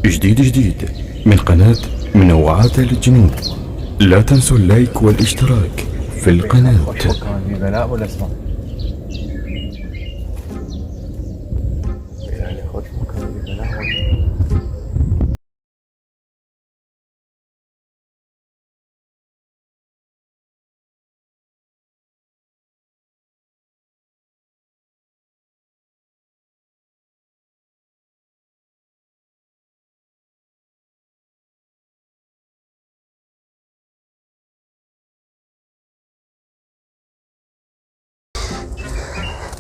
جديد من قناة منوعات للجنود. لا تنسوا اللايك والاشتراك في القناة. كان في بلاء ولا اسمع؟ يعني خوش كان في بلاء ولا؟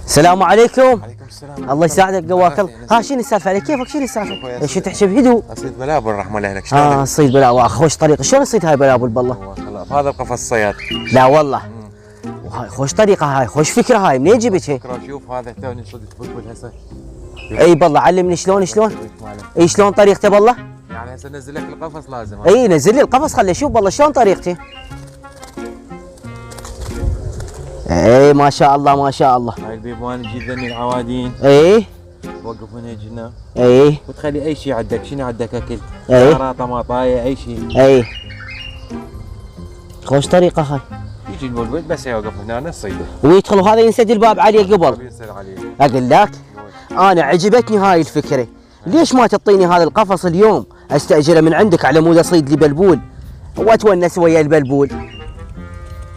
السلام عليكم. عليكم السلام. الله يساعدك قواك الله. ها شنو السالفه عليك؟ كيفك؟ شنو السالفه؟ ليش تحشي بهدوء؟ اصيد بلابل رحمه الله عليك. شلونك؟ صيد بلابل خوش طريقه. شلون تصيد هاي بلابل بالله؟ هذا القفص صياد. لا والله. وهاي خوش طريقه، هاي خوش فكره، هاي منين جبت هي؟ فكره. شوف هذا توني صدت بلبل هسه. اي بالله علمني شلون. اي شلون طريقته بالله؟ يعني هسه نزل لك القفص لازم. اي نزل لي القفص خليه اشوف بالله شلون طريقتي. اي ما شاء الله ما شاء الله. هاي البيبان تجي ذني العوادين. اي توقف هنا هنا. اي وتخلي اي شيء عندك. شنو عندك اكل؟ اي طماطايه اي شيء. اي خوش طريقه هاي. يجي البلبل بس يوقف هنا نصيده ويدخل وهذا ينسد الباب عليه قبل. ينسد عليه. اقول لك انا عجبتني هاي الفكره. ليش ما تعطيني هذا القفص اليوم استاجره من عندك على مود اصيد لي بلبول واتونس ويا البلبول.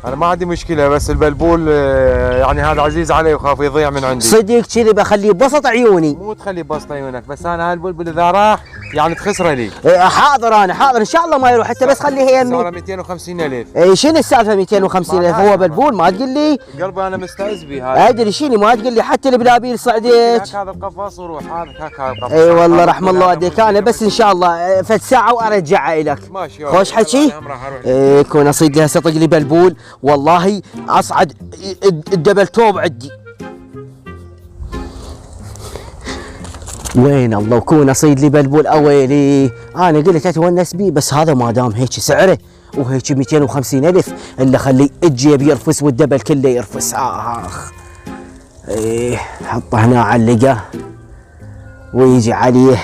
انا ما عندي مشكله بس البلبول يعني هذا عزيز علي وخاف يضيع من عندي. صدق كذي بخليه بسط عيوني. مو تخليه بسط عيونك بس انا هالبلبل اذا راح يعني تخسره لي. حاضر انا حاضر ان شاء الله ما يروح. انت بس خليه هي صار 250,000. اي شنو السالفه 250,000 هو بلبول؟ ما تقول لي قلبي انا مستعز به هذا. ادري شنو ما تقول لي حتى البلابيل صعدت. هذا القفص وروح هذا القفص. اي والله رحم الله والديك. انا بس ان شاء الله فد ساعه وارجعها لك. ماشي. خوش حكي. كون اصيد لي هسه طق لي بلبول والله اصعد الدبل توب عندي. وين الله وكون اصيد لي بلبول اويلي. انا قلت اتونس بيه بس هذا ما دام هيك سعره وهيك 250,000 الا خلي الجيب يرفس والدبل كله يرفس. ايه حطه هنا علقه ويجي عليه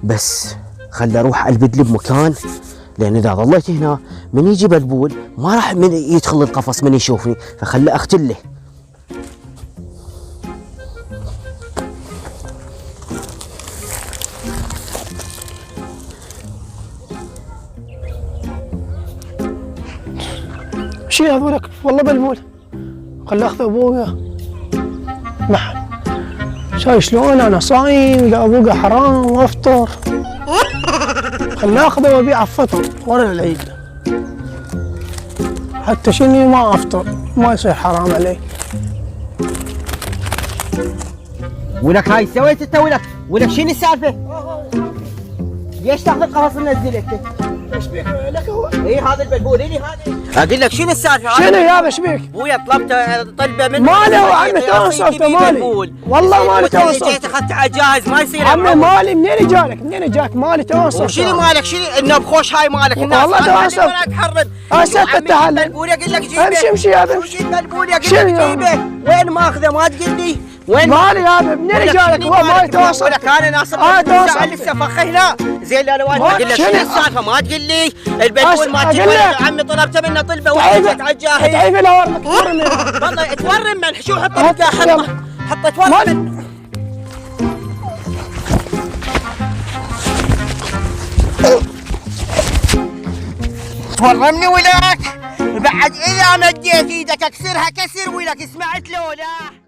بس خلي اروح البد لي بمكان لان اذا ظليت هنا من يجي بلبول ما راح من يدخل القفص من يشوفني فخلي اقتله. شيل هذولك والله بلبول. خلي اخذ ابوقه محل. شايف شلون انا صايم ابوقه حرام وافطر. خلي اخذه وابيعه الفطر ورا العيد. حتى شني ما افطر ما يصير حرام علي. ولك هاي سويت انت ولك شنو السالفه؟ ليش تاخذ القفص منزل انت؟ ايش بيك لك هو؟ اي هذا البلبول لي هذا. اقول لك شنو السالفه؟ شنو يابا ايش بيك؟ ابويا طلبه منه مالي هو عمي تو صرته مالي. والله مالي تو صرته. جيت اخذت على جاهز ما يصير. عمي مالي منين جالك؟ منين جاك مالي تو صرته. شنو مالك؟ شنو النب خوش هاي مالك الناس. والله تو صرته. ولا تحرم. هسه تتحلل. البلبول اقول لك جيبه. امشي هذا. وش البلبول اقول لك جيبه؟ وين ماخذه ما تقول لي؟ وين مالي هذا منين جالك؟ هو ما يتواصل. ولك انا ناصر الف فخ هنا زين الالوان. اقول لك شنو السالفه ما تقول لي؟ البلبول ما تجي عمي طلبته منه طلبه وحطت على الجاهز. تعيف الورمك تورم والله تورم من شو حط تورم. تورمني ولاك بعد اذا مديت ايدك اكسرها كسر ولك سمعت لولا.